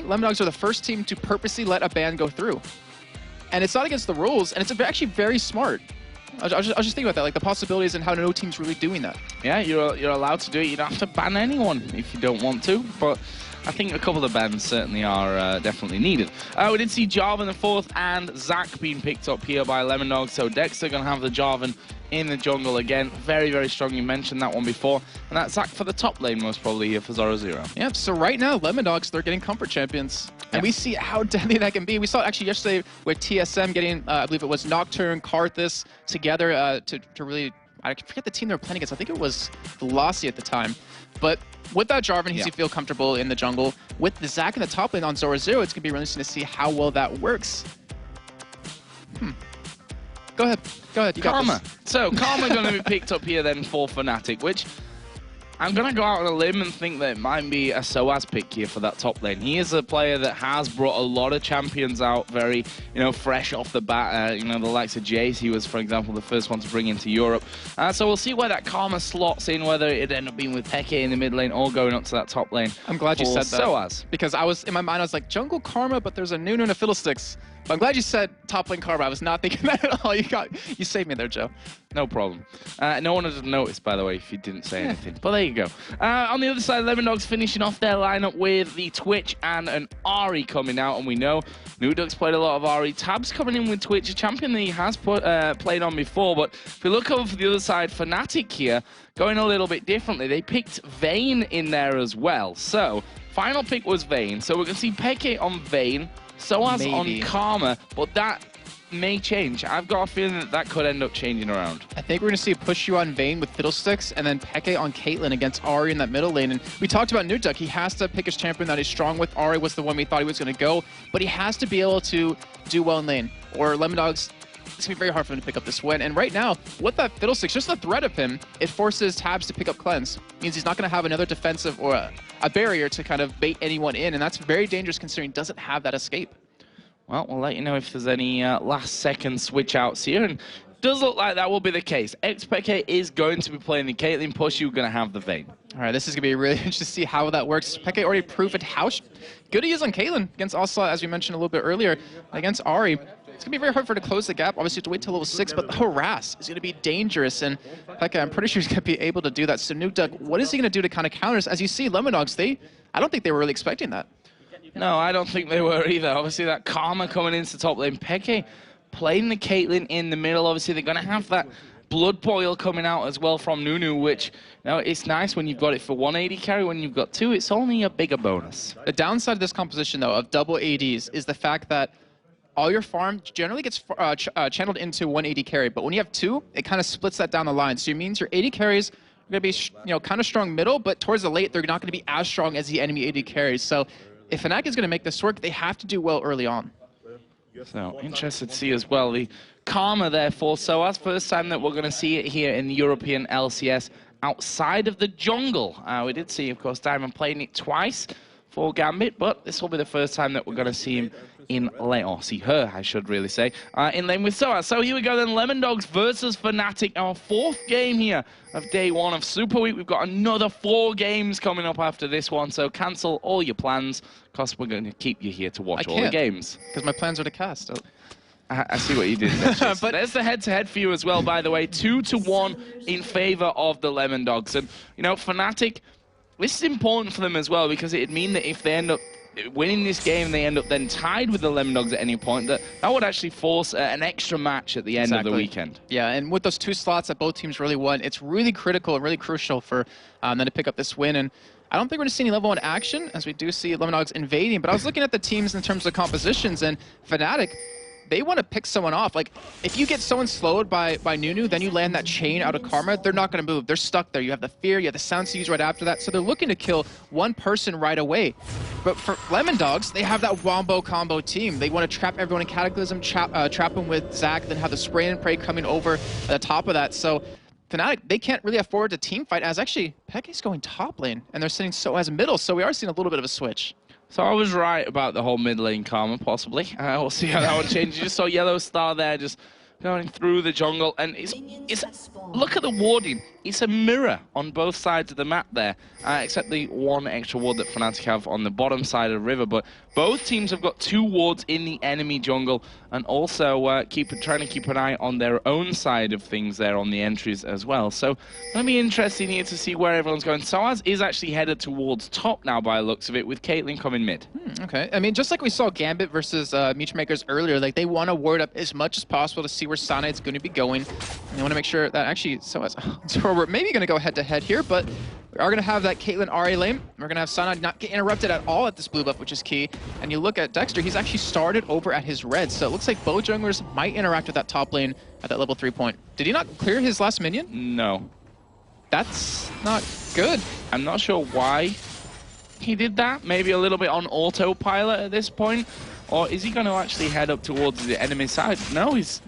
Lemondogs are the first team to purposely let a ban go through. And it's not against the rules, and it's actually very smart. I was just thinking about that, like the possibilities and how no team's really doing that. Yeah, you're allowed to do it. You don't have to ban anyone if you don't want to, but I think a couple of bans certainly are definitely needed. We did see Jarvan the 4th and Zac being picked up here by Lemondogs, so Dexter going to have the Jarvan in the jungle again. Very, very strong. You mentioned that one before. And that's Zac for the top lane, most probably here for 0-0. Yeah, so right now, Lemondogs, they're getting comfort champions. And we see how deadly that can be. We saw actually yesterday with TSM getting, I believe it was Nocturne, Karthus together to really, I forget the team they were playing against. I think it was Velocity at the time. But with that Jarvan, he's going to feel comfortable in the jungle. With the Zac in the top lane on 0-0, it's going to be really interesting to see how well that works. Go ahead. Go ahead. You Karma. So, Karma going to be picked up here then for Fnatic, which I'm going to go out on a limb and think that it might be a Soaz pick here for that top lane. He is a player that has brought a lot of champions out very, fresh off the bat. The likes of Jace, he was, for example, the first one to bring into Europe. So we'll see where that Karma slots in, whether it end up being with Peke in the mid lane or going up to that top lane. I'm glad you said that. Soaz. Because in my mind, I was like, jungle Karma, but there's a Nunu and a Fiddlesticks. But I'm glad you said top lane Karma. I was not thinking that at all. You saved me there, Joe. No problem. No one would have noticed, by the way, if you didn't say anything. But there you go. On the other side, Lemondogs finishing off their lineup with the Twitch and an Ahri coming out. And we know Nudux played a lot of Ahri. Tab's coming in with Twitch, a champion that he has played on before. But if we look over for the other side, Fnatic here, going a little bit differently. They picked Vayne in there as well. So, final pick was Vayne. So we're going to see Peke on Vayne. Soaz on Karma, but that may change. I've got a feeling that could end up changing around. I think we're going to see a push you on Vayne with Fiddlesticks and then Peke on Caitlyn against Ahri in that middle lane. And we talked about Nuduk. He has to pick his champion that is strong with. Ahri was the one we thought he was going to go, but he has to be able to do well in lane. Or Lemondogs, it's going to be very hard for him to pick up this win. And right now, with that Fiddlesticks, just the threat of him, it forces Tabs to pick up Cleanse. It means he's not going to have another defensive or a barrier to kind of bait anyone in, and that's very dangerous considering he doesn't have that escape. Well, we'll let you know if there's any last-second switch-outs here, and it does look like that will be the case. Xpeke is going to be playing the Caitlyn push. You're going to have the Vayne. All right, this is going to be really interesting to see how that works. Peke already proved how good he is on Caitlyn against Ocelot, as we mentioned a little bit earlier, against Ahri. It's going to be very hard for her to close the gap. Obviously, you have to wait till level 6, but harass is going to be dangerous, and Peke, I'm pretty sure he's going to be able to do that. So, Nukduck, what is he going to do to kind of counter this? As you see, Lemondogs, I don't think they were really expecting that. No, I don't think they were either. Obviously, that Karma coming into top lane. Peke playing the Caitlyn in the middle. Obviously, they're going to have that Blood Boil coming out as well from Nunu, which, it's nice when you've got it for 180 carry. When you've got 2, it's only a bigger bonus. The downside of this composition, though, of double ADs is the fact that all your farm generally gets channeled into 180 carry, but when you have 2, it kind of splits that down the line. So it means your 80 carries are going to be, kind of strong middle, but towards the late, they're not going to be as strong as the enemy 80 carries. So if Fnatic is going to make this work, they have to do well early on. So, interested to see as well the Karma therefore. So, as first time that we're going to see it here in the European LCS outside of the jungle. We did see, of course, Diamond playing it twice for Gambit, but this will be the first time that we're going to see him in lane, or see her, I should really say, in lane with Soaz. So here we go then, Lemondogs versus Fnatic, our 4th game here of day 1 of Super Week. We've got another 4 games coming up after this one, so cancel all your plans, because we're going to keep you here to watch all the games. Because my plans are to cast. I see what you did there. But there's the head-to-head for you as well, by the way. 2-1 in favor of the Lemondogs. And, Fnatic, this is important for them as well, because it'd mean that if they end up winning this game, they end up then tied with the Lemondogs at any point, that would actually force an extra match at the end of the weekend. Yeah, and with those 2 slots that both teams really won, it's really critical and really crucial for them to pick up this win. And I don't think we're going to see any level 1 action, as we do see Lemondogs invading, but I was looking at the teams in terms of compositions, and Fnatic, they want to pick someone off. Like, if you get someone slowed by Nunu, then you land that chain out of Karma, they're not going to move. They're stuck there. You have the Fear, you have the Sound Seas right after that, so they're looking to kill one person right away. But for Lemondogs, they have that wombo combo team. They want to trap everyone in Cataclysm, trap them with Zac, then have the Spray and Pray coming over at the top of that. So Fnatic, they can't really afford to team fight, as actually Peke's going top lane, and they're sitting Soaz middle, so we are seeing a little bit of a switch. So I was right about the whole mid lane Karma, possibly. We'll see how that one changes. You just saw Yellow Star there just going through the jungle, and it's look at the warding. It's a mirror on both sides of the map there, except the one extra ward that Fnatic have on the bottom side of the river. But both teams have got 2 wards in the enemy jungle, and also trying to keep an eye on their own side of things there on the entries as well. So it'll be interesting here to see where everyone's going. Soaz is actually headed towards top now by the looks of it, with Caitlyn coming mid. Okay, I mean, just like we saw Gambit versus Makers earlier, like they want to ward up as much as possible to see where Cyanide going to be going. And they want to make sure that actually Soaz, so we're maybe going to go head-to-head here, but we are going to have that Caitlyn RA lane. We're going to have Cyanide not get interrupted at all at this blue buff, which is key. And you look at Dexter, he's actually started over at his red, so it looks like both junglers might interact with that top lane at that level 3 point. Did he not clear his last minion? No. That's not good. I'm not sure why he did that. Maybe a little bit on autopilot at this point. Or is he going to actually head up towards the enemy side? No, he's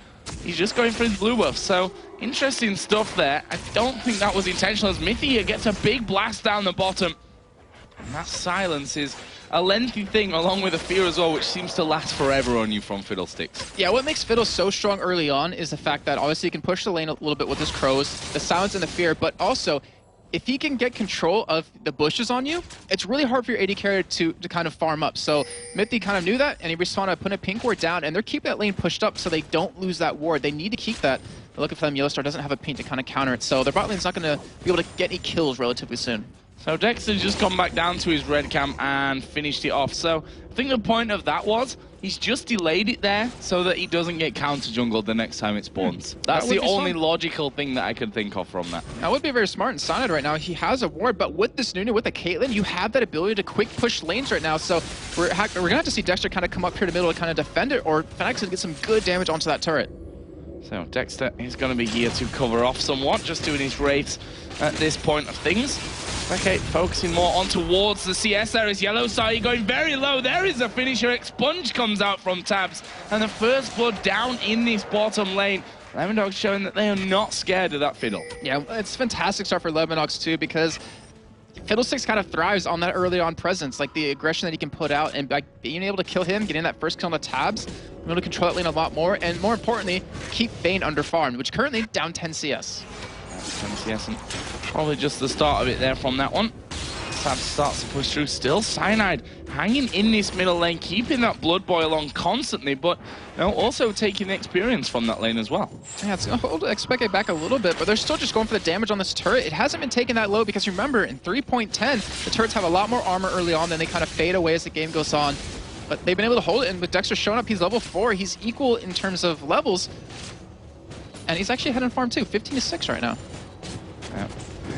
just going for his blue buff. So interesting stuff there. I don't think that was intentional, as Mythia gets a big blast down the bottom. And that silence is a lengthy thing, along with a fear as well, which seems to last forever on you from Fiddlesticks. Yeah, what makes Fiddle so strong early on is the fact that obviously he can push the lane a little bit with his crows, the silence and the fear, but also if he can get control of the bushes on you, it's really hard for your AD carrier to kind of farm up. So Mythi kind of knew that, and he responded by putting a pink ward down, and they're keeping that lane pushed up so they don't lose that ward. They need to keep that. But looking for them, Yellowstar doesn't have a pink to kind of counter it, so their bot lane's not going to be able to get any kills relatively soon. So Dexter's just gone back down to his red camp and finished it off. So I think the point of that was he's just delayed it there so that he doesn't get counter jungled the next time it spawns. That's the only logical thing that I could think of from that. That would be very smart in Sonnet right now. He has a ward, but with this Nunu, with the Caitlyn, you have that ability to quick push lanes right now. So we're going to have to see Dexter kind of come up here to the middle to kind of defend it, or Fnatic's going to get some good damage onto that turret. So Dexter is going to be here to cover off somewhat, just doing his wraiths at this point of things. Okay, focusing more on towards the CS. There is Yellowstar going very low. There is a finisher. Expunge comes out from Tabs. And the first blood down in this bottom lane. Lemondogs showing that they are not scared of that Fiddle. Yeah, it's a fantastic start for Lemondogs too, because Fiddlesticks kind of thrives on that early on presence, like the aggression that he can put out, and by being able to kill him, getting that first kill on the Tabs, being able to control that lane a lot more, and more importantly, keep Vayne under farmed, which currently down 10 CS. 10 CS, and probably just the start of it there from that one. Tabs starts to push through still. Cyanide hanging in this middle lane, keeping that blood boil on constantly, but also taking the experience from that lane as well. Yeah, it's going to expect it back a little bit, but they're still just going for the damage on this turret. It hasn't been taken that low because remember, in 3.10, the turrets have a lot more armor early on, then they kind of fade away as the game goes on. But they've been able to hold it, and with Dexter showing up, he's level 4. He's equal in terms of levels, and he's actually ahead in farm too, 15-6 right now. Yeah,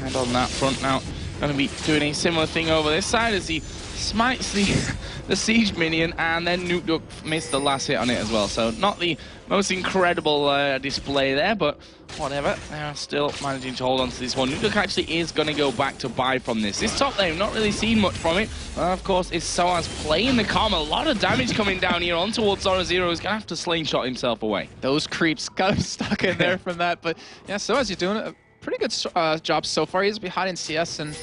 and on that front now, going to be doing a similar thing over this side as he smites the siege minion, and then Nukeduck missed the last hit on it as well. So not the most incredible display there, but whatever. They're still managing to hold on to this one. Nukeduck actually is going to go back to buy from this. This top lane, not really seen much from it. Of course, is Soaz playing the calm. A lot of damage coming down here on towards Zora Zero. He's going to have to slingshot himself away. Those creeps got him stuck in there from that. But yeah, Soaz, you're doing a pretty good job so far. He's behind in CS, and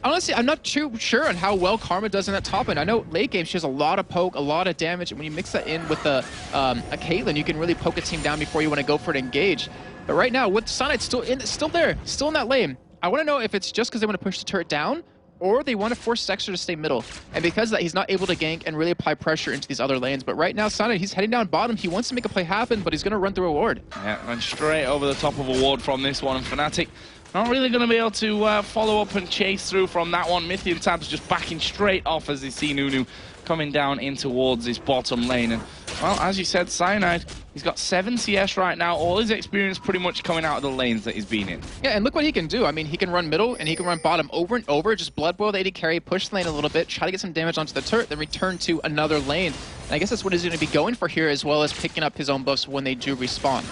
honestly, I'm not too sure on how well Karma does in that top end. I know late game she has a lot of poke, a lot of damage, and when you mix that in with a Caitlyn, you can really poke a team down before you want to go for an engage. But right now, with Sonite still in that lane, I want to know if it's just because they want to push the turret down, or they want to force Dexter to stay middle. And because of that, he's not able to gank and really apply pressure into these other lanes. But right now, Sonite, he's heading down bottom. He wants to make a play happen, but he's going to run through a ward. Yeah, and straight over the top of a ward from this one. And Fnatic not really going to be able to follow up and chase through from that one. Mythi and Tabs just backing straight off as they see Nunu coming down in towards this bottom lane. And, well, as you said, Cyanide, he's got 7 CS right now. All his experience pretty much coming out of the lanes that he's been in. Yeah, and look what he can do. I mean, he can run middle and he can run bottom over and over, just blood boil the AD carry, push the lane a little bit, try to get some damage onto the turret, then return to another lane. And I guess that's what he's going to be going for here, as well as picking up his own buffs when they do respawn.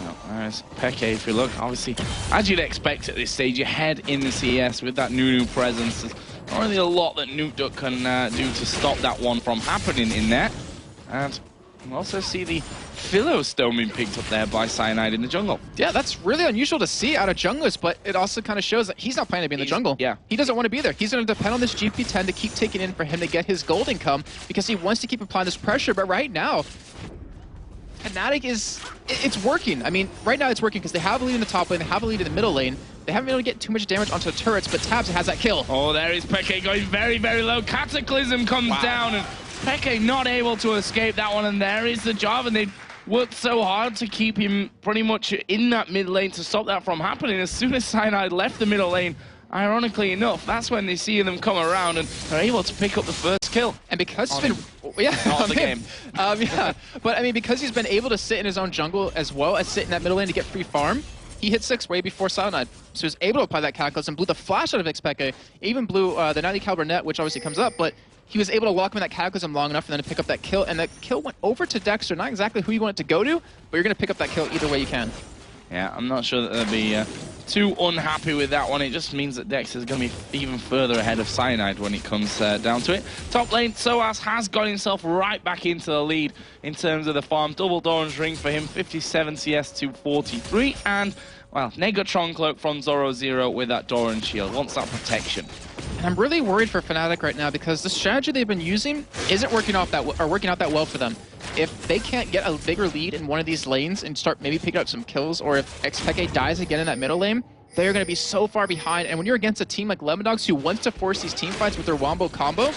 Well, there's Peke, if you look, obviously, as you'd expect at this stage, you head in the CS with that Nunu presence. There's not really a lot that Nukeduck can do to stop that one from happening in there. And you also see the Philo Stone being picked up there by Cyanide in the jungle. Yeah, that's really unusual to see out of junglers, but it also kind of shows that he's not planning to be in the jungle. Yeah. He doesn't want to be there. He's going to depend on this GP10 to keep taking in for him to get his gold income, because he wants to keep applying this pressure. But right now, Fnatic it's working. I mean, right now it's working because they have a lead in the top lane, they have a lead in the middle lane. They haven't been able to get too much damage onto the turrets, but Tabs has that kill. Oh, there is Peke going very, very low. Cataclysm comes down, and Peke not able to escape that one, and there is the job, and they worked so hard to keep him pretty much in that mid lane to stop that from happening. As soon as Cyanide left the middle lane, ironically enough, that's when they see them come around and they're able to pick up the first kill. And because he's been... on the game. Yeah, but I mean, because he's been able to sit in his own jungle as well as sit in that middle lane to get free farm, he hit 6 way before Cyanide. So he was able to apply that Cataclysm, blew the flash out of Xpeke, even blew the 90 caliber net, which obviously comes up, but he was able to lock him in that Cataclysm long enough for them to pick up that kill, and that kill went over to Dexter. Not exactly who you want it to go to, but you're going to pick up that kill either way you can. Yeah, I'm not sure that they'll be too unhappy with that one. It just means that Dexter is going to be even further ahead of Cyanide when it comes down to it. Top lane, Soaz has got himself right back into the lead in terms of the farm. Double Doran's ring for him, 57 CS to 43, and well, Negatron cloak from Zoro0 with that Doran shield. Wants that protection. And I'm really worried for Fnatic right now because the strategy they've been using isn't working out that well for them. If they can't get a bigger lead in one of these lanes and start maybe picking up some kills, or if Xpeke dies again in that middle lane, they're going to be so far behind. And when you're against a team like Lemondogs who wants to force these team fights with their wombo combo,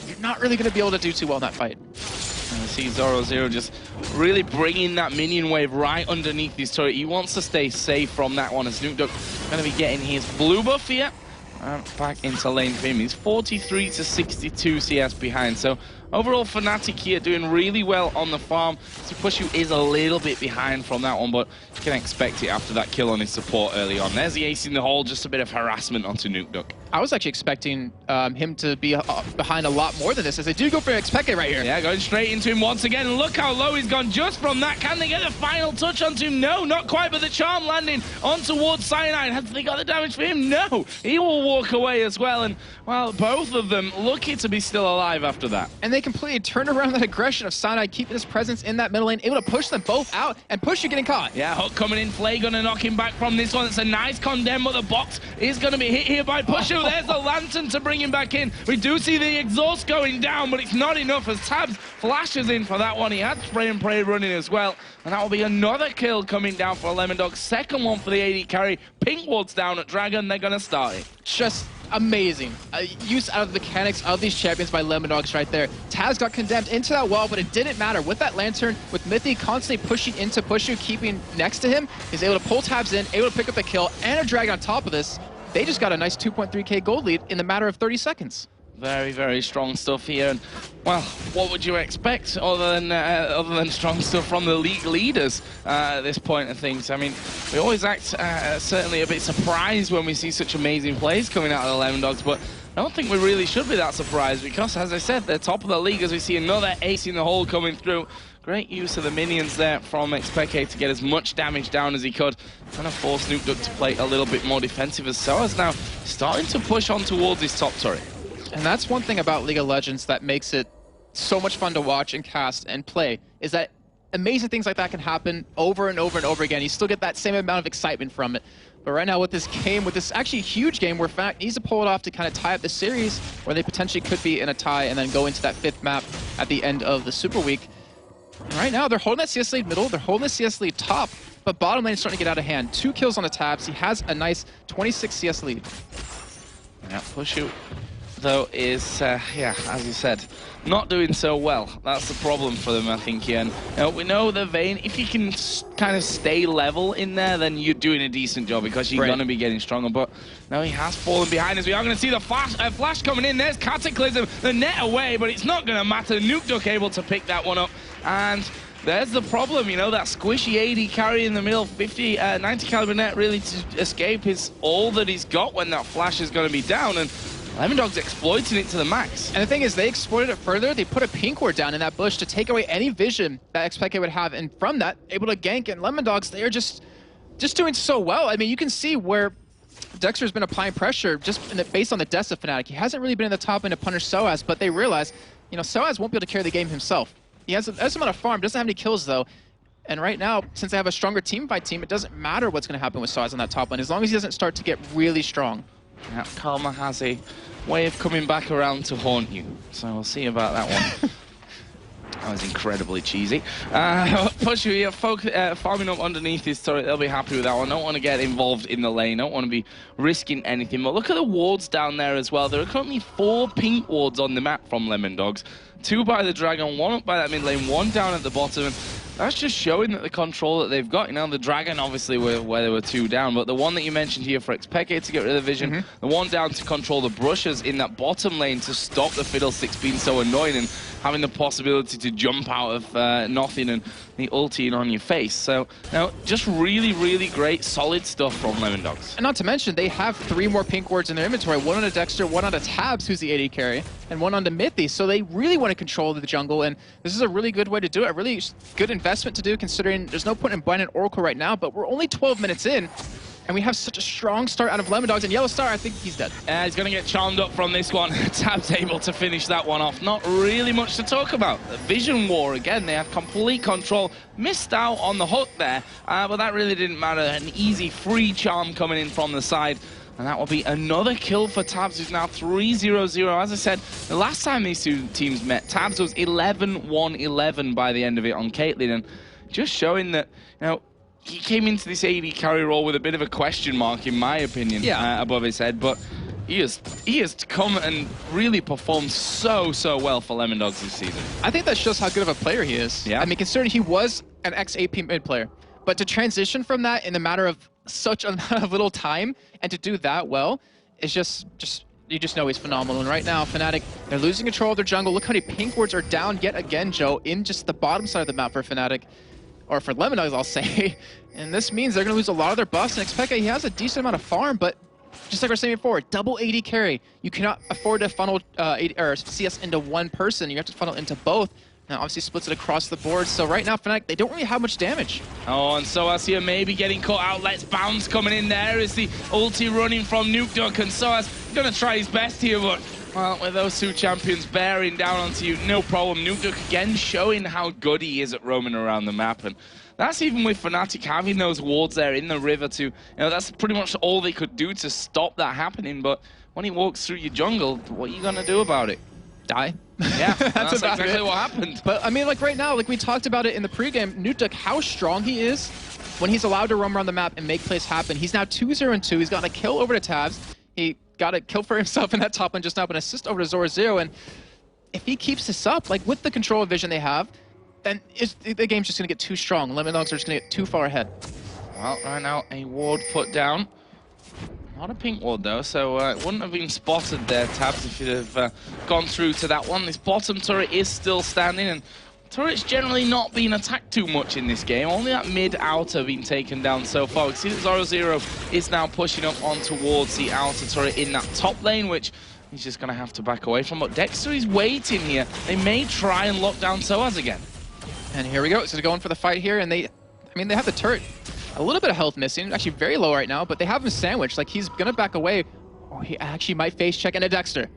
you're not really going to be able to do too well in that fight. And I see Zoro0 just really bringing that minion wave right underneath his turret. He wants to stay safe from that one, as Snoop going to be getting his blue buff here. Back into lane for him. He's 43 to 62 CS behind. So overall, Fnatic here doing really well on the farm. Pushu is a little bit behind from that one, but you can expect it after that kill on his support early on. There's the ace in the hole, just a bit of harassment onto Nuke. I was actually expecting him to be behind a lot more than this, as they do go for Xpeke right here. Yeah, going straight into him once again. And look how low he's gone just from that. Can they get the final touch onto him? No, not quite, but the charm landing on towards Cyanide. Have they got the damage for him? No, he will walk away as well. And, well, both of them lucky to be still alive after that. And they completely turned around that aggression of Cyanide, keeping his presence in that middle lane, able to push them both out, and Pushu getting caught. Yeah, Hook coming in, Flay gonna knock him back from this one. It's a nice condemn, but the box is gonna be hit here by Pushu. There's the lantern to bring him back in. We do see the exhaust going down, but it's not enough as Tabs flashes in for that one. He had Spray and Pray running as well, and that will be another kill coming down for Lemondogs. Second one for the AD carry. Pink Ward's down at Dragon. They're gonna start it. Just amazing. Use out of the mechanics of these champions by Lemondogs right there. Taz got condemned into that wall, but it didn't matter. With that lantern, with Mythy constantly pushing into Pushu, keeping next to him, he's able to pull Tabs in, able to pick up the kill, and a drag on top of this. They just got a nice 2.3k gold lead in the matter of 30 seconds. Very, very strong stuff here. And, well, what would you expect other than strong stuff from the league leaders at this point of things? I mean, we always act certainly a bit surprised when we see such amazing plays coming out of the Lemondogs, but I don't think we really should be that surprised because, as I said, they're top of the league as we see another ace in the hole coming through. Great use of the minions there from Xpeke to get as much damage down as he could. Trying to force Nuke to play a little bit more defensive, as Soaz now starting to push on towards his top turret. And that's one thing about League of Legends that makes it so much fun to watch and cast and play, is that amazing things like that can happen over and over and over again. You still get that same amount of excitement from it. But right now with this game, with this actually huge game where Fnatic needs to pull it off to kind of tie up the series, where they potentially could be in a tie and then go into that 5th map at the end of the Super Week. And right now, they're holding that CS lead middle, they're holding the CS lead top, but bottom lane is starting to get out of hand. 2 kills on the Tabs. He has a nice 26 CS lead. Yeah, Pushu, though, is, yeah, as you said, not doing so well. That's the problem for them, I think, yeah. And we know the Vayne, if you can kind of stay level in there, then you're doing a decent job because you're going to be getting stronger. But no, he has fallen behind as we are going to see the flash coming in. There's Cataclysm, the net away, but it's not going to matter. Nuke able to pick that one up. And there's the problem, you know, that squishy AD carry in the middle, 90 caliber net really to escape is all that he's got when that flash is going to be down. And Lemondogs exploiting it to the max. And the thing is, they exploited it further. They put a pink ward down in that bush to take away any vision that Xpeke would have. And from that, able to gank. And Lemondogs, they are just doing so well. I mean, you can see where Dexter's been applying pressure just based on the deaths of Fnatic. He hasn't really been in the top end to punish Soaz, but they realize, you know, Soaz won't be able to carry the game himself. He has a amount of farm, doesn't have any kills though. And right now, since they have a stronger team fight team, it doesn't matter what's going to happen with Soaz on that top lane, as long as he doesn't start to get really strong. Yeah, Karma has a way of coming back around to haunt you, so we'll see about that one. That was incredibly cheesy. Push here, farming up underneath his turret. They'll be happy with that one. Don't want to get involved in the lane. Don't want to be risking anything. But look at the wards down there as well. There are currently 4 pink wards on the map from Lemondogs. 2 by the Dragon, 1 up by that mid lane, 1 down at the bottom. And that's just showing that the control that they've got. You know, the Dragon obviously where there were 2 down, but the one that you mentioned here for Xpeke to get rid of the vision, the one down to control the brushes in that bottom lane to stop the Fiddlesticks being so annoying and having the possibility to jump out of nothing and the ulti on your face. So, now, just really, really great, solid stuff from Lemondogs. And not to mention, they have 3 more pink wards in their inventory. 1 on a Dexter, 1 on a Tabs, who's the AD carry, and 1 on the Mythy. So they really want to control the jungle, and this is a really good way to do it. A really good investment to do, considering there's no point in buying an Oracle right now, but we're only 12 minutes in, and we have such a strong start out of Lemondogs, and Yellow Star, I think he's dead. He's going to get charmed up from this one. Tab's able to finish that one off. Not really much to talk about. The Vision War, again, they have complete control. Missed out on the hook there, but that really didn't matter. An easy free charm coming in from the side. And that will be another kill for Tabs, who's now 3-0-0. As I said, the last time these 2 teams met, Tabs was 11-1-11 by the end of it on Caitlyn. And just showing that, you know, he came into this AD carry role with a bit of a question mark, in my opinion, above his head. But he has come and really performed so well for Lemondogs this season. I think that shows how good of a player he is. Yeah. I mean, considering he was an ex-AP mid player, but to transition from that in a matter of such a little time and to do that well is just you just know he's phenomenal. And right now, Fnatic, they're losing control of their jungle. Look how many pink wards are down yet again, Joe, in just the bottom side of the map for Fnatic. Or for Lemondogs, I'll say. And this means they're going to lose a lot of their buffs. And Xpeke, he has a decent amount of farm, but just like we were saying before, double AD carry. You cannot afford to funnel CS into one person. You have to funnel into both. Now, obviously, splits it across the board. So right now, Fnatic, they don't really have much damage. Oh, and Soaz here maybe getting caught out. Let's bounce coming in there. Is the ulti running from Nukeduck, and Soaz going to try his best here, but well, with those 2 champions bearing down onto you, no problem. Nukeduck again showing how good he is at roaming around the map, and that's even with Fnatic having those wards there in the river to, you know, that's pretty much all they could do to stop that happening. But when he walks through your jungle, what are you going to do about it? Die. Yeah, that's exactly what happened. But I mean, like right now, like we talked about it in the pregame, Nukeduck, how strong he is when he's allowed to roam around the map and make plays happen. He's now 2-0-2. He's gotten a kill over to Tabs. He got a kill for himself in that top lane just now, but an assist over to Zoro. And if he keeps this up, like with the control of vision they have, then the game's just going to get too strong. Lemondogs are just going to get too far ahead. Well, right now, a ward put down. Not a pink ward, though, so it wouldn't have been spotted there, Tabs, if you'd have gone through to that one. This bottom turret is still standing, and turret's generally not been attacked too much in this game. Only that mid-outer been taken down so far. We see that Zoro is now pushing up on towards the outer turret in that top lane, which he's just going to have to back away from. But Dexter is waiting here. They may try and lock down Soaz again. And here we go. So they're going for the fight here, and they have the turret. A little bit of health missing, actually very low right now, but they have him sandwiched. Like, he's going to back away, or he actually might face check into Dexter.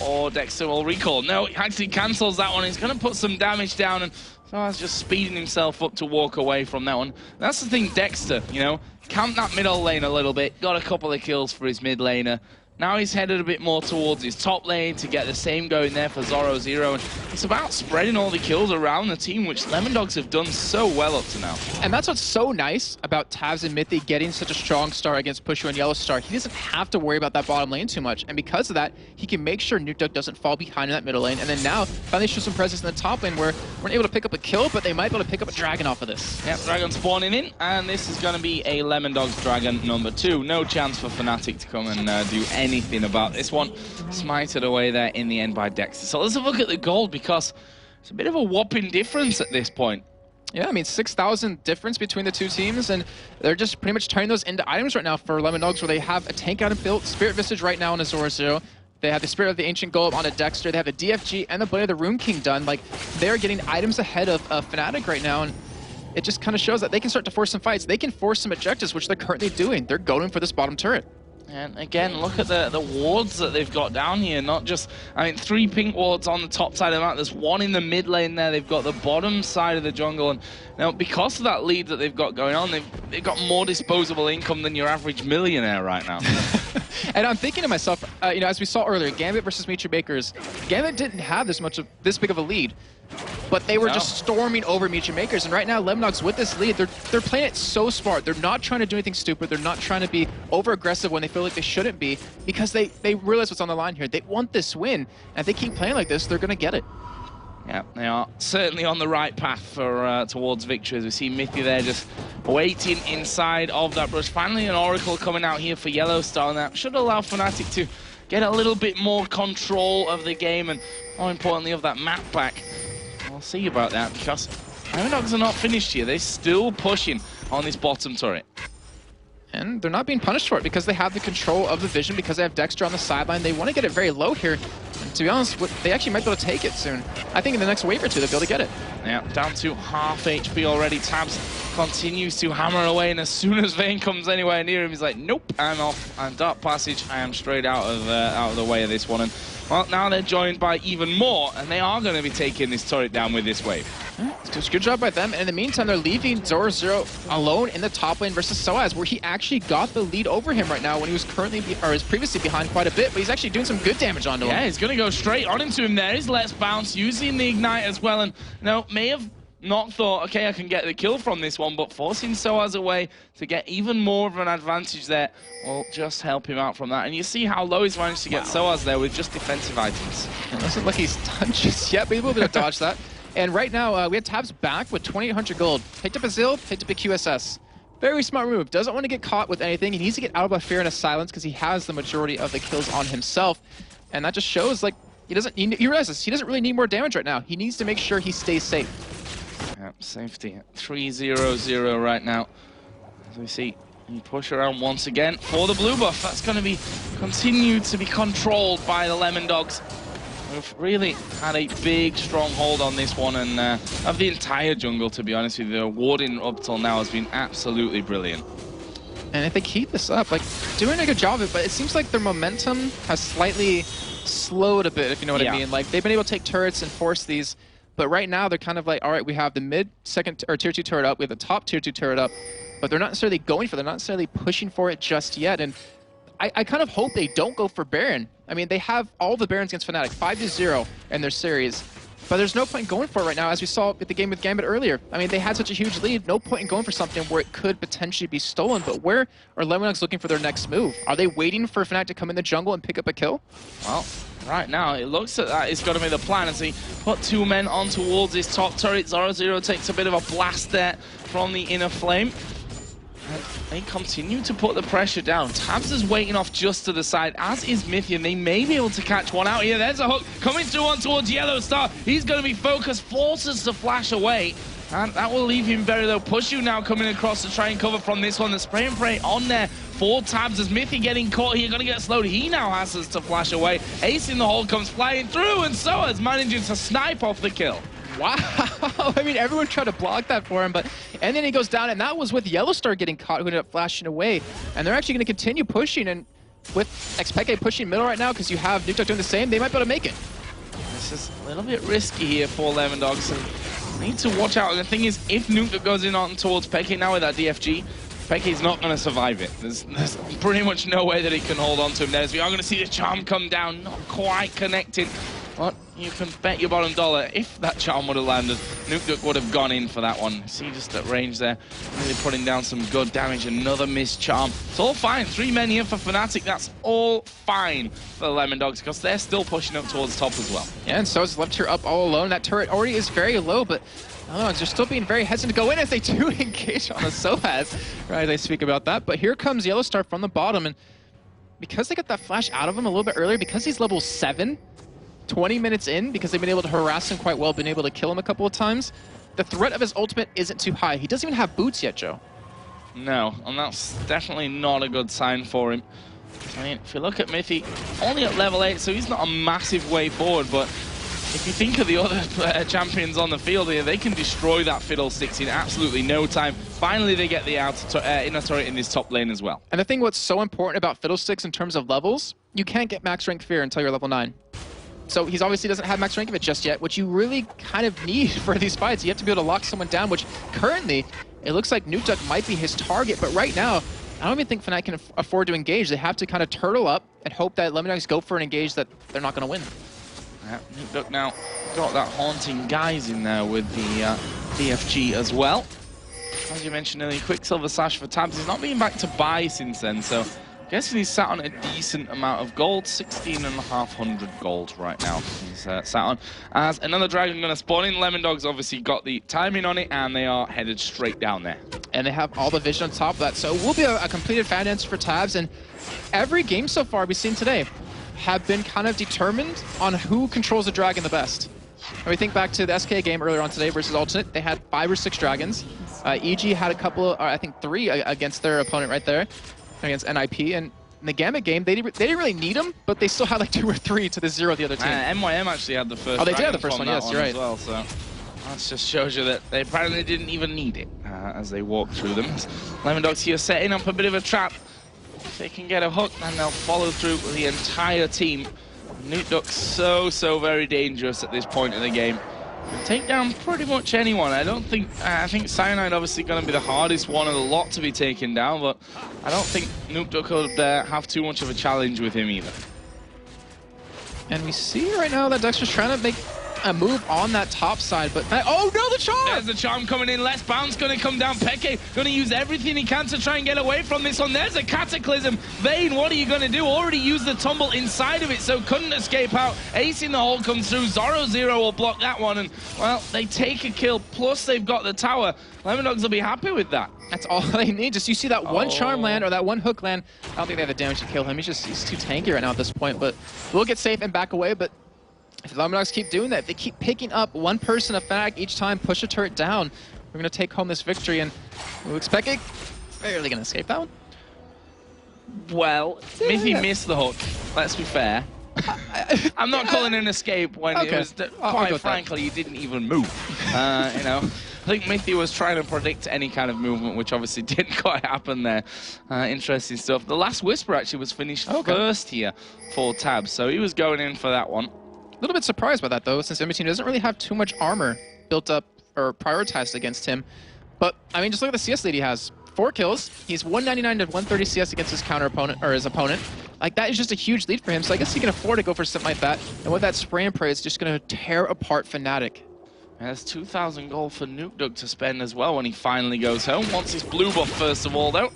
Oh, Dexter will recall. No, he actually cancels that one. He's going to put some damage down, and Soaz just speeding himself up to walk away from that one. That's the thing, Dexter, you know, camped that middle lane a little bit, got a couple of kills for his mid laner. Now he's headed a bit more towards his top lane to get the same going there for Zoro. And it's about spreading all the kills around the team, which Lemondogs have done so well up to now. And that's what's so nice about Tabs and Mythy getting such a strong start against Pushu and Yellow Star. He doesn't have to worry about that bottom lane too much. And because of that, he can make sure Nukeduck doesn't fall behind in that middle lane. And then now, finally show some presence in the top lane where we're not able to pick up a kill, but they might be able to pick up a dragon off of this. Yep, dragon spawning in, and this is going to be a Lemondogs dragon number 2. No chance for Fnatic to come and do anything about this one. Smited away there in the end by Dexter. So let's have a look at the gold, because it's a bit of a whopping difference at this point. Yeah, I mean, 6,000 difference between the 2 teams, and they're just pretty much turning those into items right now for Lemondogs, where they have a tank out and built, Spirit Visage right now on a Zoro. They have the Spirit of the Ancient Golem on a Dexter. They have the DFG and the Blade of the Rune King done. Like, they're getting items ahead of Fnatic right now, and it just kind of shows that they can start to force some fights. They can force some objectives, which they're currently doing. They're going for this bottom turret. And again, look at the wards that they've got down here. Not just, I mean, 3 pink wards on the top side of the map. There's 1 in the mid lane there. They've got the bottom side of the jungle. And now, because of that lead that they've got going on, they've got more disposable income than your average millionaire right now. And I'm thinking to myself, you know, as we saw earlier, Gambit versus Mitri Bakers, Gambit didn't have this big of a lead. but they were just storming over Meech and Makers. And right now, Lemondogs with this lead, they're playing it so smart. They're not trying to do anything stupid. They're not trying to be over-aggressive when they feel like they shouldn't be, because they realize what's on the line here. They want this win, and if they keep playing like this, they're going to get it. Yeah, they are certainly on the right path for towards victory. As we see Mithy there just waiting inside of that brush. Finally, an Oracle coming out here for Yellowstar, and that should allow Fnatic to get a little bit more control of the game, and more importantly, of that map back. We'll see about that, because Lemondogs are not finished here. They're still pushing on this bottom turret. And they're not being punished for it because they have the control of the vision, because they have Dexter on the sideline. They want to get it very low here. And to be honest, they actually might be able to take it soon. I think in the next wave or two, they'll be able to get it. Yeah, down to half HP already. Tabs continues to hammer away, and as soon as Vayne comes anywhere near him, he's like, nope, I'm off. I'm Dark Passage. I am straight out of the way of this one. And well, now they're joined by even more, and they are going to be taking this turret down with this wave. It's a good job by them. And in the meantime, they're leaving Zoro alone in the top lane versus Soaz, where he actually got the lead over him right now when he was previously behind quite a bit, but he's actually doing some good damage onto him. Yeah, he's going to go straight on into him there. He's Let's Bounce, using the Ignite as well, and may have not thought, okay, I can get the kill from this one, but forcing Soaz away to get even more of an advantage there will just help him out from that. And you see how low he's managed to get Soaz there with just defensive items. It doesn't look like he's done just yet, but he will be able to dodge that. And right now, we have Tabs back with 2,800 gold. Picked up a Zill, picked up a QSS. Very smart move. Doesn't want to get caught with anything. He needs to get out of a fear and a silence because he has the majority of the kills on himself. And that just shows, like, he realizes he doesn't really need more damage right now. He needs to make sure he stays safe. Yep, safety. 3-0-0 right now. As we see, he push around once again for the blue buff. That's going to be continued to be controlled by the Lemondogs. We've really had a big stronghold on this one, and of the entire jungle, to be honest with you. The warding up till now has been absolutely brilliant. And if they keep this up, like, doing a good job of it, but it seems like their momentum has slightly slowed a bit, if you know what I mean. Like, they've been able to take turrets and force these, but right now they're kind of like, all right, we have the mid second or tier 2 turret up, we have the top tier 2 turret up, but they're not necessarily going for it, they're not necessarily pushing for it just yet. And I kind of hope they don't go for Baron. I mean, they have all the Barons against Fnatic, 5-0 in their series, but there's no point going for it right now, as we saw at the game with Gambit earlier. I mean, they had such a huge lead, no point in going for something where it could potentially be stolen, but where are Lemondogs looking for their next move? Are they waiting for Fnatic to come in the jungle and pick up a kill? Well, right now, it looks like that is going to be the plan as he put two men on towards his top turret. 0-0 takes a bit of a blast there from the inner flame. And they continue to put the pressure down. Tabs is waiting off just to the side, as is Mithy, and they may be able to catch one out here. There's a hook coming through on towards Yellowstar. He's going to be focused, forces to flash away. And that will leave him very low. Pushu now coming across to try and cover from this one. The spray and pray on there for Tabs as Mithy getting caught here. Going to get slowed. He now has us to flash away. Ace in the hole comes flying through, and Soaz managing to snipe off the kill. Wow. I mean, everyone tried to block that for him, and then he goes down, and that was with Yellowstar getting caught, who ended up flashing away. And they're actually going to continue pushing, and with Xpeke pushing middle right now, because you have Nuke doing the same, they might be able to make it. This is a little bit risky here for Lemondogs, and need to watch out. And the thing is, if Nuke goes in on towards Peke now with that DFG, Peke's not going to survive it. There's pretty much no way that he can hold on to him there. As we are going to see the charm come down, not quite connected. But you can bet your bottom dollar, if that charm would have landed, Nuke would have gone in for that one. See, just at range there, really putting down some good damage. Another missed charm. It's all fine. 3 men here for Fnatic. That's all fine for the Lemondogs, because they're still pushing up towards the top as well. Yeah, and so is left here up all alone. That turret already is very low, but they're still being very hesitant to go in as they do engage on the Soaz. Right, they speak about that. But here comes Yellowstar from the bottom, and because they got that flash out of him a little bit earlier, because he's level 7, 20 minutes in, because they've been able to harass him quite well, been able to kill him a couple of times, the threat of his ultimate isn't too high. He doesn't even have boots yet, Joe. No, and that's definitely not a good sign for him. I mean, if you look at Mithy, only at level 8, so he's not a massive way forward, but if you think of the other champions on the field here, they can destroy that Fiddlesticks in absolutely no time. Finally, they get the inner turret in this top lane as well. And the thing what's so important about Fiddlesticks in terms of levels, you can't get max rank fear until you're level 9. So he's obviously doesn't have max rank of it just yet, which you really kind of need for these fights. You have to be able to lock someone down, which currently, it looks like Nuke might be his target, but right now, I don't even think Fnatic can afford to engage. They have to kind of turtle up and hope that Lemondogs go for an engage that they're not going to win. Look now, got that haunting guys in there with the DFG as well. As you mentioned earlier, Quicksilver Sash for Tabs. He's not been back to buy since then, so I'm guessing he's sat on a decent amount of gold, 16,500 gold right now he's sat on. As another dragon going to spawn in, Lemondogs obviously got the timing on it, and they are headed straight down there. And they have all the vision on top of that, so it will be a completed fan answer for Tabs, and every game so far we've seen today have been kind of determined on who controls the dragon the best. When we think back to the SK game earlier on today versus Alternate, they had 5 or 6 dragons. EG had a couple, or I think 3 against their opponent right there, against NIP. And in the Gambit game, they didn't really need them, but they still had like 2 or 3 to the 0 of the other team. MYM actually had the first. Oh, they did have the first one, yes, you're right. As well, so that just shows you that they apparently didn't even need it as they walked through them. Lemondogs here setting up a bit of a trap. If they can get a hook, then they'll follow through with the entire team. Nukeduck's so very dangerous at this point in the game. Can take down pretty much anyone. I think Cyanide obviously going to be the hardest one of the lot to be taken down, but I don't think Nukeduck would have too much of a challenge with him either. And we see right now that Dexter's trying to make a move on that top side, but oh no, the charm! There's the charm coming in. Less bounce going to come down. Peke going to use everything he can to try and get away from this one. There's a cataclysm. Vayne, what are you going to do? Already used the tumble inside of it, so couldn't escape out. Ace in the hole comes through. Zoro will block that one, and well, they take a kill. Plus they've got the tower. Lemondogs will be happy with that. That's all they need. Just you see that one charm land or that one hook land. I don't think they have the damage to kill him. He's too tanky right now at this point, but we'll get safe and back away. But if the Lemondogs keep doing that, if they keep picking up one person of Fnatic each time, push a turret down, we're going to take home this victory, and we'll expect it. Barely going to escape that one. Well, Mithy missed the hook, let's be fair. I'm not calling it an escape when it was, quite frankly, he didn't even move. You know, I think Mithy was trying to predict any kind of movement, which obviously didn't quite happen there. Interesting stuff. The last Whisper actually was finished first here for Tabs, so he was going in for that one. A little bit surprised by that, though, since enemy team doesn't really have too much armor built up or prioritized against him. But, I mean, just look at the CS lead he has. 4 kills. He's 199 to 130 CS against his counter opponent, or his opponent. Like, that is just a huge lead for him, so I guess he can afford to go for something like that. And with that spray and pray, it's just going to tear apart Fnatic. And there's 2,000 gold for Nukeduck to spend as well when he finally goes home. Wants his blue buff first of all, though.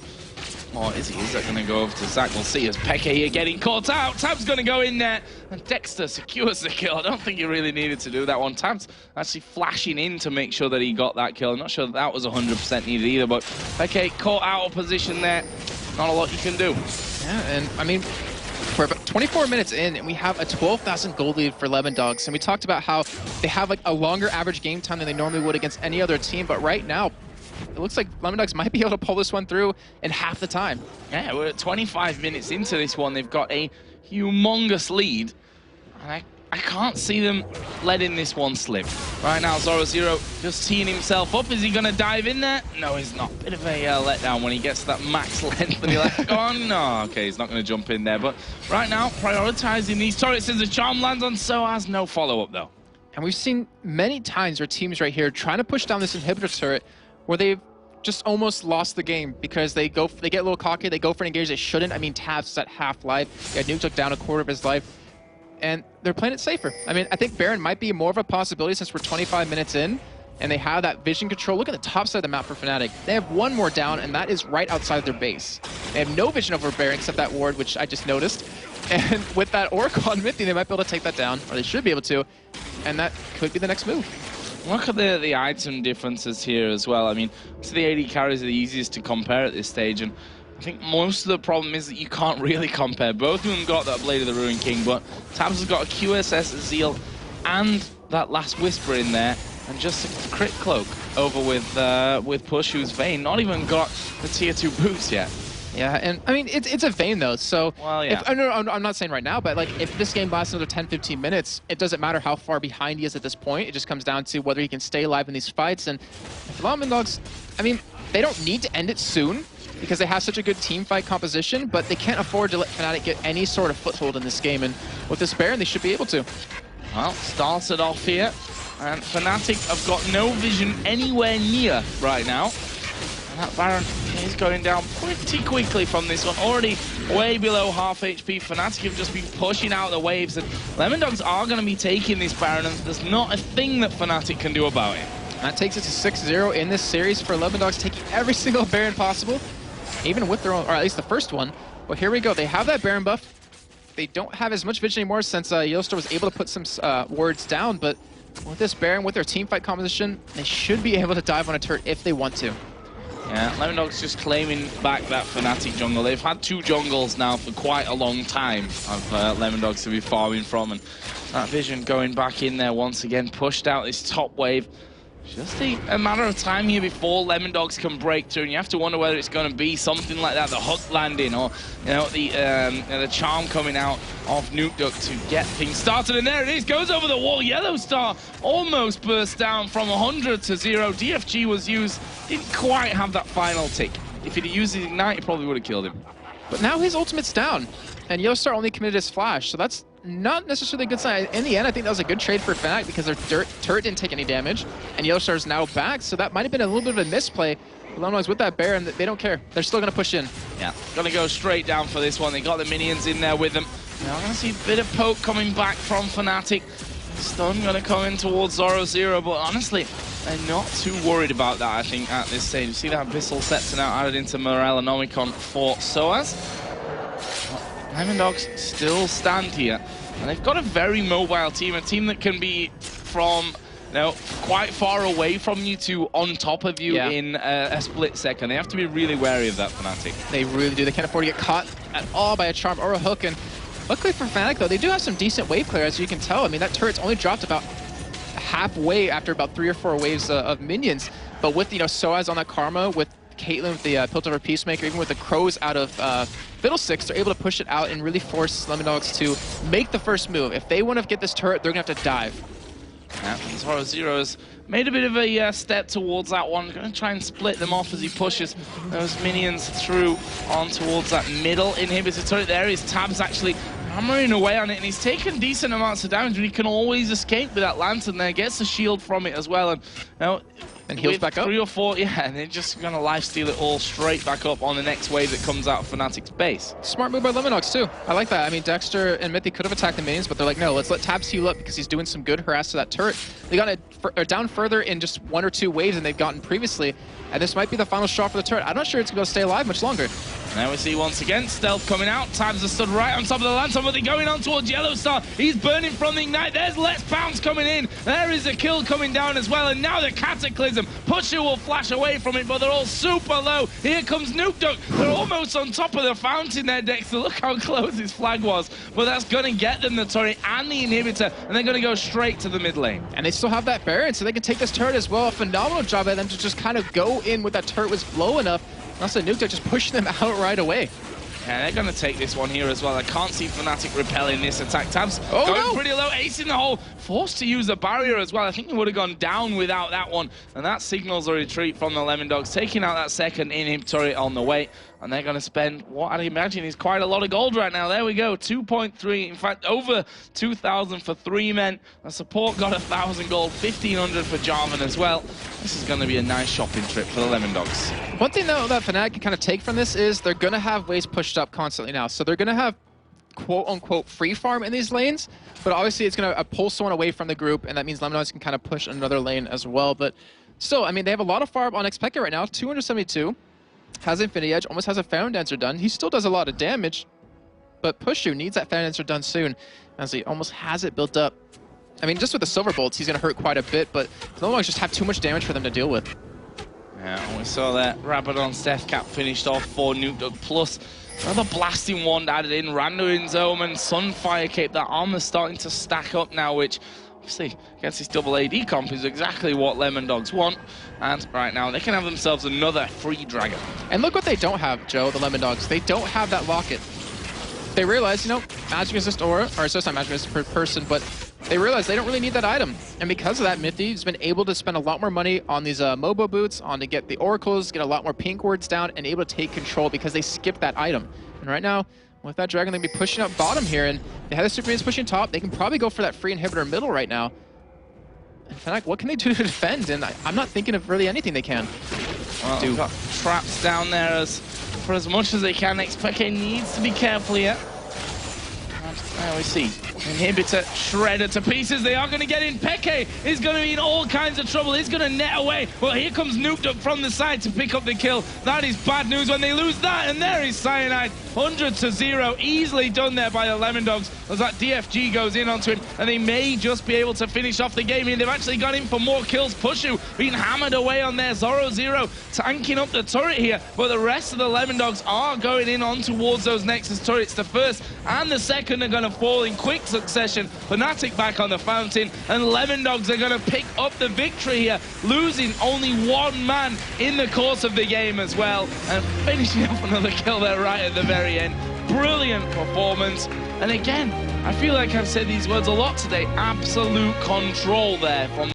Or is that going to go over to Zach? We'll see as Peke here getting caught out. Tab's going to go in there, and Dexter secures the kill. I don't think he really needed to do that one. Tab's actually flashing in to make sure that he got that kill. I'm not sure that was 100% needed either, but Peke caught out of position there. Not a lot you can do. Yeah, and I mean, we're about 24 minutes in, and we have a 12,000 gold lead for Lemondogs. And we talked about how they have like a longer average game time than they normally would against any other team, but right now, it looks like Lemondogs might be able to pull this one through in half the time. Yeah, we're at 25 minutes into this one. They've got a humongous lead. And I can't see them letting this one slip. Right now, Zoro just teeing himself up. Is he going to dive in there? No, he's not. Bit of a letdown when he gets that max length and you're like, oh no, okay, he's not going to jump in there. But right now, prioritizing these turrets as the charm lands on Soaz. No follow-up, though. And we've seen many times where teams right here trying to push down this inhibitor turret where they've just almost lost the game because they get a little cocky, they go for an engage they shouldn't. I mean, Tab's at half life. Yeah, Nuke took down a quarter of his life, and they're playing it safer. I mean, I think Baron might be more of a possibility since we're 25 minutes in, and they have that vision control. Look at the top side of the map for Fnatic. They have one more down, and that is right outside their base. They have no vision over Baron except that ward, which I just noticed. And with that Oracle on Mithy, they might be able to take that down, or they should be able to, and that could be the next move. Look at the item differences here as well. I mean, so the AD carries are the easiest to compare at this stage, and I think most of the problem is that you can't really compare. Both of them got that Blade of the Ruined King, but Tabs has got a QSS Zeal and that last Whisper in there, and just a crit cloak over with Push, who's Vayne. Not even got the tier 2 boots yet. Yeah, and I mean, it's a Vayne though, so well, yeah. I'm not saying right now, but like if this game lasts another 10-15 minutes, it doesn't matter how far behind he is at this point. It just comes down to whether he can stay alive in these fights. And for Lemondogs, I mean, they don't need to end it soon because they have such a good team fight composition, but they can't afford to let Fnatic get any sort of foothold in this game. And with this Baron, they should be able to. Well, starts it off here, and Fnatic have got no vision anywhere near right now. And that Baron is going down pretty quickly from this one. Already way below half HP. Fnatic have just been pushing out the waves, and Lemondogs are going to be taking this Baron, and there's not a thing that Fnatic can do about it. That takes it to 6-0 in this series for Lemondogs, taking every single Baron possible, even with their own, or at least the first one. But here we go. They have that Baron buff. They don't have as much vision anymore since Yellowstar was able to put some wards down, but with this Baron, with their team fight composition, they should be able to dive on a turret if they want to. Yeah, Lemondogs just claiming back that Fnatic jungle. They've had 2 jungles now for quite a long time of Lemondogs to be farming from, and that vision going back in there once again, pushed out this top wave. Just a matter of time here before Lemondogs can break through, and you have to wonder whether it's going to be something like that, the hook landing, or the charm coming out of Nukeduck to get things started. And there it is, goes over the wall. Yellowstar almost burst down from 100 to 0. DFG was used, didn't quite have that final tick. If he'd used his Ignite, he probably would have killed him. But now his ultimate's down, and Yellowstar only committed his flash, so that's not necessarily a good sign. In the end, I think that was a good trade for Fnatic because their turret didn't take any damage, and Yellowstar's now back, so that might have been a little bit of a misplay. Lemondogs with that Baron, they don't care. They're still going to push in. Yeah, going to go straight down for this one. They got the minions in there with them. Now I'm going to see a bit of poke coming back from Fnatic. Stun going to come in towards Zoro, but honestly, they're not too worried about that, I think, at this stage. You see that Abyssal Scepter now added into Morellonomicon for Soaz. Lemondogs still stand here, and they've got a very mobile team, a team that can be from quite far away from you to on top of you in a split second. They have to be really wary of that, Fnatic. They really do. They can't afford to get caught at all by a charm or a hook, and luckily for Fnatic, though, they do have some decent wave clear, as you can tell. I mean, that turret's only dropped about halfway after about 3 or 4 waves of minions, but with, Soaz on that Karma, with Caitlyn with the Piltover Peacemaker, even with the Crows out of Fiddlesticks, they're able to push it out and really force Lemondogs to make the first move. If they want to get this turret, they're going to have to dive. Yeah, Zoro's made a bit of a step towards that one. Going to try and split them off as he pushes those minions through on towards that middle inhibitor turret. There is Tabs actually hammering away on it, and he's taken decent amounts of damage, but he can always escape with that lantern there. Gets a shield from it as well, and heals back up. 3 or 4, and they're just going to lifesteal it all straight back up on the next wave that comes out of Fnatic's base. Smart move by Lemondogs too. I like that. I mean, Dexter and Mythic could have attacked the minions, but they're like, no, let's let Tabs heal up because he's doing some good harass to that turret. They got it down further in just 1 or 2 waves than they've gotten previously, and this might be the final straw for the turret. I'm not sure it's going to stay alive much longer. Now we see once again Stealth coming out. Tabs are stood right on top of the lantern, but they're going on towards Yellowstar. He's burning from the Ignite. There's Let's Bounce coming in. There is a kill coming down as well, and now the Cataclysm. Pusher will flash away from it, but they're all super low. Here comes Nukeduck. They're almost on top of the fountain there, Dexter. Look how close his flag was, but that's going to get them the turret and the inhibitor, and they're going to go straight to the mid lane. And they still have that Baron, so they can take this turret as well. A phenomenal job by them to just kind of go in with that turret was low enough. Also, Nukeduck just pushing them out right away. Yeah, they're going to take this one here as well. I can't see Fnatic repelling this attack. Tabs going pretty low, ace in the hole, forced to use a barrier as well. I think he would have gone down without that one, and that signals a retreat from the Lemondogs, taking out that second inhib turret on the way. And they're going to spend what I'd imagine is quite a lot of gold right now. There we go, 2.3, in fact, over 2,000 for 3 men. The support got 1,000 gold, 1,500 for Jarvan as well. This is going to be a nice shopping trip for the Lemondogs. One thing, though, that Fnatic can kind of take from this is they're going to have waves pushed up constantly now. So they're going to have quote-unquote free farm in these lanes, but obviously it's going to pull someone away from the group, and that means Lemondogs can kind of push another lane as well. But still, I mean, they have a lot of farm on Expected right now, 272. Has Infinity Edge, almost has a Found Dancer done. He still does a lot of damage, but Pushu needs that Found Dancer done soon, as he almost has it built up. I mean, just with the Silver Bolts, he's going to hurt quite a bit, but the Lemondogs just have too much damage for them to deal with. Yeah, we saw that Rabadon Death Cap finished off for Nukeduck, plus another Blasting Wand added in, Randuin's Omen, and Sunfire Cape. That armor's starting to stack up now, which obviously against this double AD comp is exactly what Lemondogs want. And right now they can have themselves another free dragon. And look what they don't have, Joe, the Lemondogs. They don't have that locket. They realize, magic resist aura, or so it's not magic resist per person, but they realize they don't really need that item. And because of that, Mithy's been able to spend a lot more money on these Mobo boots, on to get the oracles, get a lot more pink words down, and able to take control because they skipped that item. And right now, with that dragon, they'll be pushing up bottom here, and they have the super minions pushing top. They can probably go for that free inhibitor middle right now. And Fnatic, what can they do to defend? And I'm not thinking of really anything they can do. Got traps down there as for as much as they can. Xpeke needs to be careful here. There we see. Inhibitor shredded to pieces. They are going to get in. Peke is going to be in all kinds of trouble. He's going to net away. Well, here comes Nuked up from the side to pick up the kill. That is bad news when they lose that. And there is Cyanide. 100-0. Easily done there by the Lemondogs. As that DFG goes in onto him. And they may just be able to finish off the game. And they've actually got in for more kills. Pushu being hammered away on there. Zoro tanking up the turret here. But the rest of the Lemondogs are going in on towards those Nexus turrets. The first and the second are going to fall in quick succession. Fnatic back on the fountain, and Lemondogs are going to pick up the victory here, losing only one man in the course of the game as well, and finishing off another kill there right at the very end. Brilliant performance, and again, I feel like I've said these words a lot today, absolute control there from